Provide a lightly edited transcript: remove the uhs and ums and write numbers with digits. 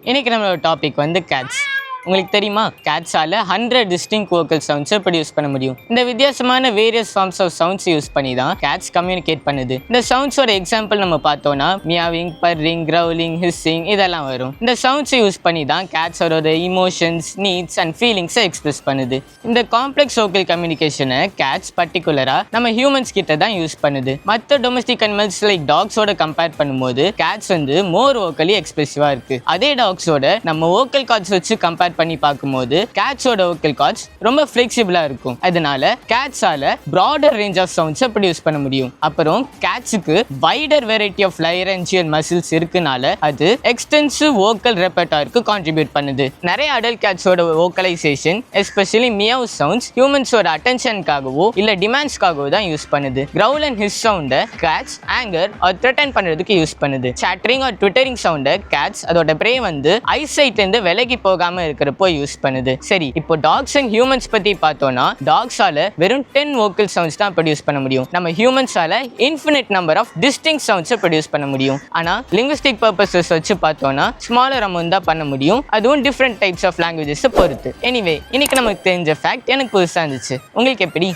இன்னைக்கு நம்மளோட டாபிக் வந்து கேட்ஸ். உங்களுக்கு தெரியுமா, கேட்ஸால 100 டிஸ்டிங்க் வோக்கல் சவுண்ட்ஸை ப்ரொடியூஸ் பண்ண முடியும். இந்த வித்தியாசமான various forms of sounds use பண்ணி தான் கேட்ஸ் கம்யூனிகேட் பண்ணுது. இந்த சவுண்ட்ஸோட எக்ஸாம்பிள் நம்ம பார்த்தோம்னா மியாவிங், பர்ரிங், கிரவுலிங், ஹிஸ்ஸிங் இதெல்லாம் வரும். இந்த சவுண்ட்ஸை யூஸ் பண்ணி தான் கேட்ஸோட இமோஷன்ஸ், நீட்ஸ் அண்ட் ஃபீலிங்ஸை எக்ஸ்பிரஸ் பண்ணுது. இந்த காம்ப்ளெக்ஸ் வோக்கல் கம்யூனிகேஷனை கேட்ஸ் பர்டிகுலரா நம்ம ஹியூமன்ஸ் கிட்ட தான் யூஸ் பண்ணுது. மற்ற டொமஸ்டிக் அனிமல்ஸ் லைக் டாக்ஸோட கம்பேர் பண்ணும்போது கேட்ஸ் வந்து மோர் வோக்கலி எக்ஸ்பிரசிவா இருக்கு. அதே டாக்ஸோட நம்ம வோக்கல் கார்ட்ஸ் வச்சு கம்பேர் பண்ணி பார்க்கும்போது கேட்ஸோட வோக்கல் கார்ட்ஸ் ரொம்ப ஃபிளெக்சிபிளா இருக்கும். அதனால கேட்ஸால ப்ராடர் ரேஞ்ச் ஆஃப் சவுண்ட்ஸை ப்ரொடியூஸ் பண்ண முடியும். அப்புறம் கேட்ஸுக்கு வைடர் வெரைட்டி ஆஃப் லைரன்ஜியல் மசில்ஸ் இருக்குனால அது எக்ஸ்டென்சிவ் வோக்கல் ரெப்பர்டாருக்கு கான்ட்ரிபியூட் பண்ணுது. நிறைய அடல்ட் கேட்ஸோட வோக்கலைசேஷன் எஸ்பெஷலி மியாவ் சவுண்ட்ஸ் ஹியூமன்ஸோட அட்டென்ஷனுக்காகவோ இல்ல டிமாண்ட்ஸ்க்காகவோ தான் யூஸ் பண்ணுது. கிரவுல் அண்ட் ஹிஸ் சவுண்டை கேட்ஸ் ஆங்கர் ஆர் த்ரெட்டன் பண்றதுக்கு யூஸ் பண்ணுது. சாட்டரிங் ஆர் ட்விட்டரிங் சவுண்டை கேட்ஸ் அதோட பிரே வந்து ஐசைட்ல இருந்து விலகி போகாம இருக்கிறப்போ யூஸ் பண்ணுது. சரி, இப்போ டாக்ஸ் அண்ட் ஹியூமன்ஸ் பத்தி பார்த்தோம்னா டாக்ஸால வெறும் 10 வோக்கல் சவுண்ட்ஸ் தான் ப்ரொடியூஸ் பண்ண முடியும். நம்ம ஹியூமன்ஸால இன்ஃபினிட் நம்பர் ஆஃப் டிஸ்டிங்க் சவுண்ட்ஸை ப்ரொடியூஸ் பண்ண முடியும். ஆனா லிங்குவிஸ்டிக் பர்பஸஸ் வச்சு பார்த்தோம்னா ஸ்மாலர் அமௌண்ட் தான் பண்ண முடியும். அதுவும் டிஃப்ரெண்ட் டைப்ஸ் ஆஃப் லாங்குவேஜஸ் பொறுத்து. எனிவே, இன்னைக்கு நமக்கு தெரிஞ்ச ஃபேக்ட் எனக்கு புதுசாக இருந்துச்சு. உங்களுக்கு எப்படி?